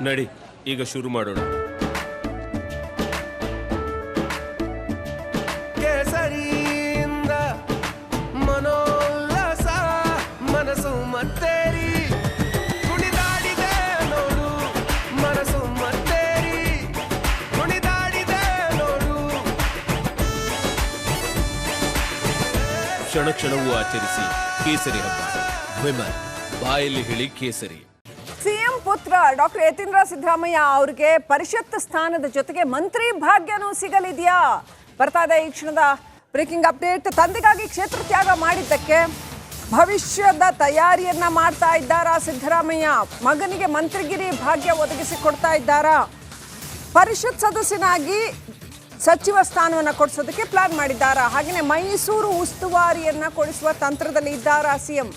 ನಡಿ ಈಗ ಶುರು ಮಾಡೋಣ. ಕೇಸರಿಯಿಂದ ಮನೋಲ್ಲಾಸ ಮನಸ್ಸು ಮತ್ತೇರಿ ಕುಣಿದಾಡಿದೆ ನೋಡು, ಮನಸ್ಸು ಮತ್ತೇರಿ ಕುಣಿದಾಡಿದೆ ನೋಡು. ಕ್ಷಣ ಕ್ಷಣವೂ ಆಚರಿಸಿ ಕೇಸರಿ ಹಬ್ಬ. ವಿಮಲ್ ಬಾಯಲ್ಲಿ ಹೇಳಿ ಕೇಸರಿ. ಸಿಎಂ ಪುತ್ರ ಡಾಕ್ಟರ್ ಯತೀಂದ್ರ ಸಿದ್ದರಾಮಯ್ಯ ಅವರಿಗೆ ಪರಿಷತ್ ಸ್ಥಾನದ ಜೊತೆಗೆ ಮಂತ್ರಿ ಭಾಗ್ಯನೂ ಸಿಗಲಿದೆಯಾ? ಬರ್ತಾ ಇದೆ ಈ ಕ್ಷಣದ ಬ್ರೇಕಿಂಗ್ ಅಪ್ಡೇಟ್. ತಂದೆಗಾಗಿ ಕ್ಷೇತ್ರ ತ್ಯಾಗ ಮಾಡಿದ್ದಕ್ಕೆ ಭವಿಷ್ಯದ ತಯಾರಿಯನ್ನ ಮಾಡ್ತಾ ಇದ್ದಾರಾ ಸಿದ್ದರಾಮಯ್ಯ? ಮಗನಿಗೆ ಮಂತ್ರಿಗಿರಿ ಭಾಗ್ಯ ಒದಗಿಸಿಕೊಡ್ತಾ ಇದ್ದಾರಾ? ಪರಿಷತ್ ಸದಸ್ಯನಾಗಿ ಸಚಿವ ಸ್ಥಾನವನ್ನು ಕೊಡಿಸೋದಕ್ಕೆ ಪ್ಲಾನ್ ಮಾಡಿದ್ದಾರಾ? ಹಾಗೆಯೇ ಮೈಸೂರು ಉಸ್ತುವಾರಿಯನ್ನ ಕೊಡಿಸುವ ತಂತ್ರದಲ್ಲಿ ಇದ್ದಾರಾ ಸಿಎಂ?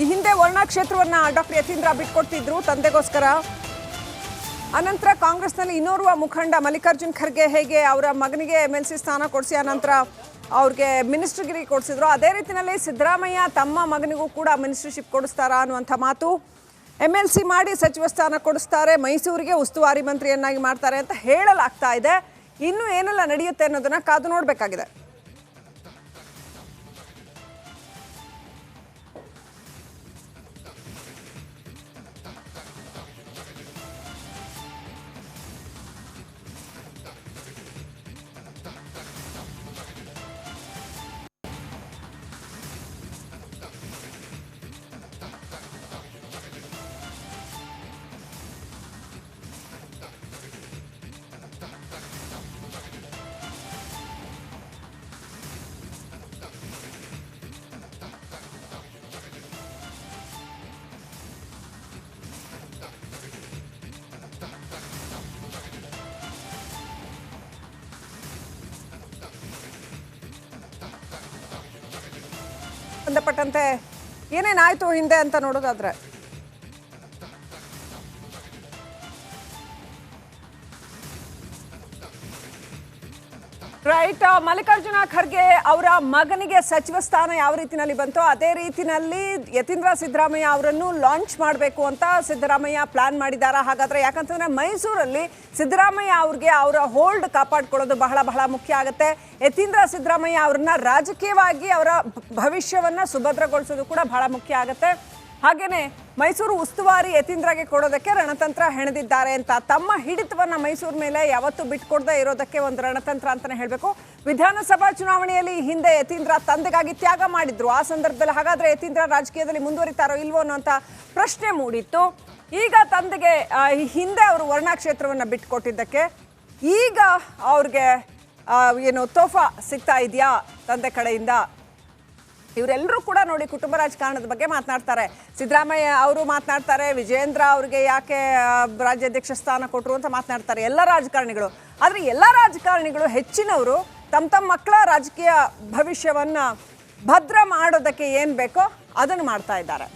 ಈ ಹಿಂದೆ ವರ್ಣಾ ಕ್ಷೇತ್ರವನ್ನ ಡಾಕ್ಟರ್ ಯತೀಂದ್ರ ಬಿಟ್ಕೊಡ್ತಿದ್ರು ತಂದೆಗೋಸ್ಕರ. ಅನಂತರ ಕಾಂಗ್ರೆಸ್ನಲ್ಲಿ ಇನ್ನೋರ್ವ ಮುಖಂಡ ಮಲ್ಲಿಕಾರ್ಜುನ್ ಖರ್ಗೆ ಹೇಗೆ ಅವರ ಮಗನಿಗೆ MLC ಸ್ಥಾನ ಕೊಡಿಸಿ ಅನಂತರ ಅವ್ರಿಗೆ ಮಿನಿಸ್ಟರ್ಗಿರಿ ಕೊಡಿಸಿದ್ರು, ಅದೇ ರೀತಿಯಲ್ಲಿ ಸಿದ್ದರಾಮಯ್ಯ ತಮ್ಮ ಮಗನಿಗೂ ಕೂಡ ಮಿನಿಸ್ಟರ್ಶಿಪ್ ಕೊಡಿಸ್ತಾರಾ ಅನ್ನುವಂಥ ಮಾತು. MLC ಮಾಡಿ ಸಚಿವ ಸ್ಥಾನ ಕೊಡಿಸ್ತಾರೆ, ಮೈಸೂರಿಗೆ ಉಸ್ತುವಾರಿ ಮಂತ್ರಿಯನ್ನಾಗಿ ಮಾಡ್ತಾರೆ ಅಂತ ಹೇಳಲಾಗ್ತಾ ಇದೆ. ಇನ್ನು ಏನೆಲ್ಲ ನಡೆಯುತ್ತೆ ಅನ್ನೋದನ್ನ ಕಾದು ನೋಡಬೇಕಾಗಿದೆ. ಸಂಬಂಧಪಟ್ಟಂತೆ ಏನೇನಾಯ್ತು ಹಿಂದೆ ಅಂತ ನೋಡೋದಾದ್ರೆ, ರೈಟ್, ಮಲ್ಲಿಕಾರ್ಜುನ ಖರ್ಗೆ ಅವರ ಮಗನಿಗೆ ಸಚಿವ ಸ್ಥಾನ ಯಾವ ರೀತಿನಲ್ಲಿ ಬಂತೋ ಅದೇ ರೀತಿನಲ್ಲಿ ಯತೀಂದ್ರ ಸಿದ್ದರಾಮಯ್ಯ ಅವರನ್ನು ಲಾಂಚ್ ಮಾಡಬೇಕು ಅಂತ ಸಿದ್ದರಾಮಯ್ಯ ಪ್ಲಾನ್ ಮಾಡಿದಾರ. ಹಾಗಾದ್ರೆ ಯಾಕಂತಂದ್ರೆ ಮೈಸೂರಲ್ಲಿ ಸಿದ್ದರಾಮಯ್ಯ ಅವ್ರಿಗೆ ಅವರ ಹೋಲ್ಡ್ ಕಾಪಾಡ್ಕೊಳ್ಳೋದು ಬಹಳ ಬಹಳ ಮುಖ್ಯ ಆಗುತ್ತೆ. ಯತೀಂದ್ರ ಸಿದ್ದರಾಮಯ್ಯ ಅವ್ರನ್ನ ರಾಜಕೀಯವಾಗಿ ಅವರ ಭವಿಷ್ಯವನ್ನ ಸುಭದ್ರಗೊಳಿಸೋದು ಕೂಡ ಬಹಳ ಮುಖ್ಯ ಆಗುತ್ತೆ. ಹಾಗೇನೆ ಮೈಸೂರು ಉಸ್ತುವಾರಿ ಯತೀಂದ್ರಗೆ ಕೊಡೋದಕ್ಕೆ ರಣತಂತ್ರ ಹೆಣೆದಿದ್ದಾರೆ ಅಂತ. ತಮ್ಮ ಹಿಡಿತವನ್ನ ಮೈಸೂರು ಮೇಲೆ ಯಾವತ್ತೂ ಬಿಟ್ಕೊಡದೆ ಇರೋದಕ್ಕೆ ಒಂದು ರಣತಂತ್ರ ಅಂತಾನೆ ಹೇಳಬೇಕು. ವಿಧಾನಸಭಾ ಚುನಾವಣೆಯಲ್ಲಿ ಹಿಂದೆ ಯತೀಂದ್ರ ತಂದೆಗಾಗಿ ತ್ಯಾಗ ಮಾಡಿದ್ರು. ಆ ಸಂದರ್ಭದಲ್ಲಿ ಹಾಗಾದ್ರೆ ಯತೀಂದ್ರ ರಾಜಕೀಯದಲ್ಲಿ ಮುಂದುವರಿತಾರೋ ಇಲ್ವೋ ಅನ್ನೋಂಥ ಪ್ರಶ್ನೆ ಮೂಡಿತ್ತು. ಈಗ ತಂದೆಗೆ ಹಿಂದೆ ಅವರು ವರ್ಣಾ ಕ್ಷೇತ್ರವನ್ನ ಬಿಟ್ಕೊಟ್ಟಿದ್ದಕ್ಕೆ ಈಗ ಅವ್ರಿಗೆ ಏನು ತೋಫಾ ಸಿಗ್ತಾ ಇದೆಯಾ ತಂದೆ ಕಡೆಯಿಂದ? ಇವರೆಲ್ಲರೂ ಕೂಡ ನೋಡಿ ಕುಟುಂಬ ರಾಜಕಾರಣದ ಬಗ್ಗೆ ಮಾತನಾಡ್ತಾರೆ. ಸಿದ್ದರಾಮಯ್ಯ ಅವರು ಮಾತನಾಡ್ತಾರೆ, ವಿಜಯೇಂದ್ರ ಅವ್ರಿಗೆ ಯಾಕೆ ರಾಜ್ಯಾಧ್ಯಕ್ಷ ಸ್ಥಾನ ಕೊಟ್ಟರು ಅಂತ ಮಾತನಾಡ್ತಾರೆ ಎಲ್ಲ ರಾಜಕಾರಣಿಗಳು. ಆದರೆ ಎಲ್ಲ ರಾಜಕಾರಣಿಗಳು ಹೆಚ್ಚಿನವರು ತಮ್ಮ ತಮ್ಮ ಮಕ್ಕಳ ರಾಜಕೀಯ ಭವಿಷ್ಯವನ್ನ ಭದ್ರ ಮಾಡೋದಕ್ಕೆ ಏನು ಬೇಕೋ ಅದನ್ನು ಮಾಡ್ತಾ ಇದ್ದಾರೆ.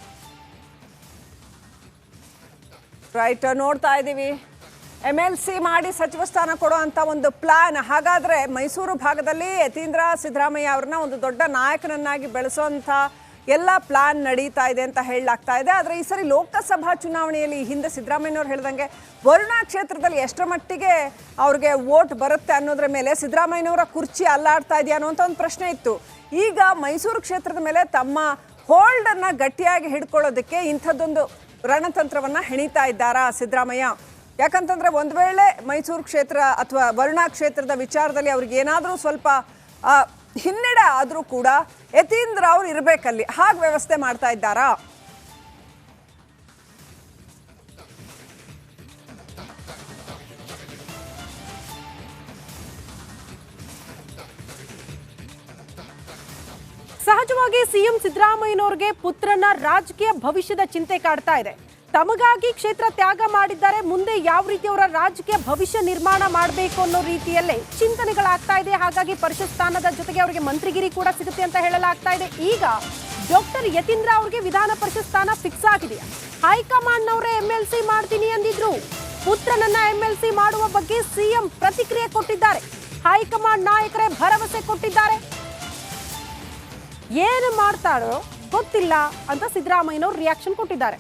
ರೈಟ್, ನೋಡ್ತಾ ಇದ್ದೀವಿ MLC ಮಾಡಿ ಸಚಿವ ಸ್ಥಾನ ಕೊಡೋ ಅಂತ ಒಂದು ಪ್ಲಾನ್. ಹಾಗಾದ್ರೆ ಮೈಸೂರು ಭಾಗದಲ್ಲಿ ಯತೀಂದ್ರ ಸಿದ್ದರಾಮಯ್ಯ ಅವ್ರನ್ನ ಒಂದು ದೊಡ್ಡ ನಾಯಕನನ್ನಾಗಿ ಬೆಳೆಸೋಂಥ ಎಲ್ಲ ಪ್ಲಾನ್ ನಡೀತಾ ಇದೆ ಅಂತ ಹೇಳಲಾಗ್ತಾ ಇದೆ. ಆದರೆ ಈ ಸರಿ ಲೋಕಸಭಾ ಚುನಾವಣೆಯಲ್ಲಿ ಹಿಂದೆ ಸಿದ್ದರಾಮಯ್ಯನವ್ರು ಹೇಳ್ದಂಗೆ ವರ್ಣಾ ಕ್ಷೇತ್ರದಲ್ಲಿ ಎಷ್ಟರ ಮಟ್ಟಿಗೆ ಅವ್ರಿಗೆ ವೋಟ್ ಬರುತ್ತೆ ಅನ್ನೋದ್ರ ಮೇಲೆ ಸಿದ್ದರಾಮಯ್ಯನವರ ಕುರ್ಚಿ ಅಲ್ಲಾಡ್ತಾ ಇದೆಯಾ ಅನ್ನೋಂಥ ಒಂದು ಪ್ರಶ್ನೆ ಇತ್ತು. ಈಗ ಮೈಸೂರು ಕ್ಷೇತ್ರದ ಮೇಲೆ ತಮ್ಮ ಹೋಲ್ಡನ್ನು ಗಟ್ಟಿಯಾಗಿ ಹಿಡ್ಕೊಳ್ಳೋದಕ್ಕೆ ಇಂಥದ್ದೊಂದು ರಣತಂತ್ರವನ್ನು ಹೆಣಿತಾ ಇದ್ದಾರಾ ಸಿದ್ದರಾಮಯ್ಯ? ಯಾಕಂತಂದ್ರೆ ಒಂದು ವೇಳೆ ಮೈಸೂರು ಕ್ಷೇತ್ರ ಅಥವಾ ವರ್ಣಾ ಕ್ಷೇತ್ರದ ವಿಚಾರದಲ್ಲಿ ಅವ್ರಿಗೆ ಏನಾದರೂ ಸ್ವಲ್ಪ ಹಿನ್ನಡೆ ಆದರೂ ಕೂಡ ಯತೀಂದ್ರ ಅವ್ರು ಇರಬೇಕಲ್ಲಿ, ಹಾಗೆ ವ್ಯವಸ್ಥೆ ಮಾಡ್ತಾ ಇದ್ದಾರಾ? ಸಹಜವಾಗಿ ಸಿಎಂ ಸಿದ್ದರಾಮಯ್ಯನವರಿಗೆ ಪುತ್ರನ ರಾಜಕೀಯ ಭವಿಷ್ಯದ ಚಿಂತೆ ಕಾಡ್ತಾ ಇದೆ. ತಮಗಾಗಿ ಕ್ಷೇತ್ರ ತ್ಯಾಗ ಮಾಡಿದ್ದಾರೆ, ಮುಂದೆ ಯಾವ ರೀತಿ ಅವರ ರಾಜಕೀಯ ಭವಿಷ್ಯ ನಿರ್ಮಾಣ ಮಾಡಬೇಕು ಅನ್ನೋ ರೀತಿಯಲ್ಲೇ ಚಿಂತನೆಗಳಾಗ್ತಾ ಇದೆ. ಹಾಗಾಗಿ ಪರಿಷತ್ ಸ್ಥಾನದ ಜೊತೆಗೆ ಅವರಿಗೆ ಮಂತ್ರಿಗಿರಿ ಕೂಡ ಸಿಗುತ್ತೆ ಅಂತ ಹೇಳಲಾಗ್ತಾ ಇದೆ. ಈಗ ಡಾಕ್ಟರ್ ಯತೀಂದ್ರ ಅವರಿಗೆ ವಿಧಾನ ಪರಿಷತ್ ಸ್ಥಾನ ಫಿಕ್ಸ್ ಆಗಿದೆಯಾ? ಹೈಕಮಾಂಡ್ನವರೇ MLC ಮಾಡ್ತೀನಿ ಅಂದಿದ್ರು. ಪುತ್ರನನ್ನ MLC ಮಾಡುವ ಬಗ್ಗೆ ಸಿಎಂ ಪ್ರತಿಕ್ರಿಯೆ ಕೊಟ್ಟಿದ್ದಾರೆ. ಹೈಕಮಾಂಡ್ ನಾಯಕರೇ ಭರವಸೆ ಕೊಟ್ಟಿದ್ದಾರೆ. ಏನು ಮಾಡ್ತಾರೋ ಗೊತ್ತಿಲ್ಲ ಅಂತ ಸಿದ್ದರಾಮಯ್ಯನವರು ರಿಯಾಕ್ಷನ್ ಕೊಟ್ಟಿದ್ದಾರೆ.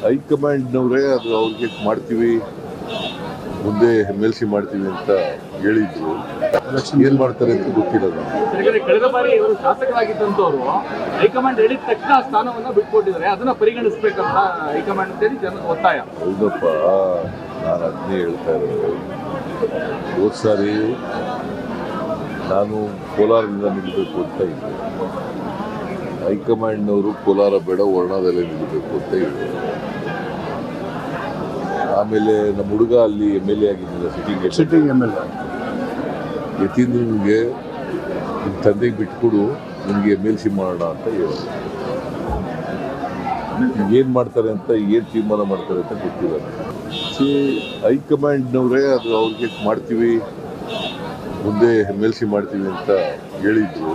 ಹೈಕಮಾಂಡ್ನವರೇ ಅದು ಅವ್ರಿಗೆ ಮಾಡ್ತೀವಿ ಮುಂದೆ MLC ಮಾಡ್ತೀವಿ ಅಂತ ಹೇಳಿದ್ರು. ಏನ್ ಮಾಡ್ತಾರೆ ಅಂತ ಗೊತ್ತಿಲ್ಲ. ಕಳೆದ ಬಾರಿ ಇವರು ಶಾಸಕರಾಗಿದ್ದಂತವರು ಹೈಕಮಾಂಡ್ ಹೇಳಿದ ತಕ್ಷಣ ಆ ಸ್ಥಾನವನ್ನ ಬಿಟ್ಕೊಟ್ಟಿದ್ದಾರೆ, ಅದನ್ನ ಪರಿಗಣಿಸಬೇಕಂತ ಹೈಕಮಾಂಡ್ ಅಂತೇಳಿ ಜನರ ಒತ್ತಾಯ. ಹೌದಪ್ಪ, ನಾನು ಅದನ್ನೇ ಹೇಳ್ತಾ ಇರೋದು. ಹೋದ್ ಸಾರಿ ನಾನು ಕೋಲಾರದಿಂದ ನಿಲ್ಲಬೇಕು ಅಂತ ಇದ್ದೆ. ಹೈಕಮಾಂಡ್ನವರು ಕೋಲಾರ ಬೇಡ ವರ್ಣದಲ್ಲೇ ನಿಲ್ಲಬೇಕು ಅಂತ ಇದ್ದೆ. ಆಮೇಲೆ ನಮ್ಮ ಹುಡುಗ ಅಲ್ಲಿ MLA ಆಗಿದ್ದಿಲ್ಲ, ಸಿಟ್ಟಿಂಗ್ MLA. ಯತೀಂದ್ರನಿಗೆ ನಿಮ್ಮ ತಂದೆಗೆ ಬಿಟ್ಕೊಡು, ನಿಮಗೆ MLC ಮಾಡೋಣ ಅಂತ ಹೇಳಿದ್ರು. ಏನು ಮಾಡ್ತಾರೆ ಅಂತ, ಏನು ತೀರ್ಮಾನ ಮಾಡ್ತಾರೆ ಅಂತ ಗೊತ್ತಿಲ್ಲ. ಹೈಕಮಾಂಡ್ನವರೇ ಅದು ಅವ್ರಿಗೆ ಮಾಡ್ತೀವಿ ಮುಂದೆ MLC ಮಾಡ್ತೀವಿ ಅಂತ ಹೇಳಿದ್ರು.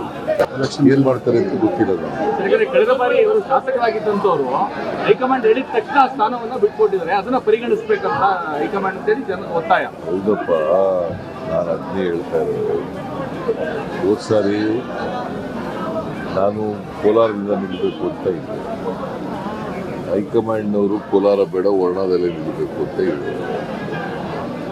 ಏನ್ ಮಾಡ್ತಾರೆ ಅಂತ ಗೊತ್ತಿಲ್ಲ. ಕಳೆದ ಬಾರಿ ಇವರು ಶಾಸಕರಾಗಿದ್ದಂತವರು ಹೈಕಮಾಂಡ್ ಹೇಳಿದ ತಕ್ಷಣ ಆ ಸ್ಥಾನವನ್ನ ಬಿಟ್ಕೊಟ್ಟಿದ್ದಾರೆ, ಅದನ್ನ ಪರಿಗಣಿಸಬೇಕಂತ ಹೈಕಮಾಂಡ್ ಅಂತೇಳಿ ಜನರ ಒತ್ತಾಯ. ಹೌದಪ್ಪ, ನಾನು ಅದನ್ನೇ ಹೇಳ್ತಾ ಇರೋದು. ಹೋದ್ ಸಾರಿ ನಾನು ಕೋಲಾರದಿಂದ ನಿಲ್ಲಬೇಕು ಅಂತ ಇದ್ದೆ. ಹೈಕಮಾಂಡ್ನವರು ಕೋಲಾರ ಬೇಡ ವರ್ಣದಲ್ಲೇ ನಿಲ್ಲಬೇಕು ಅಂತ ಇದ್ದೆ.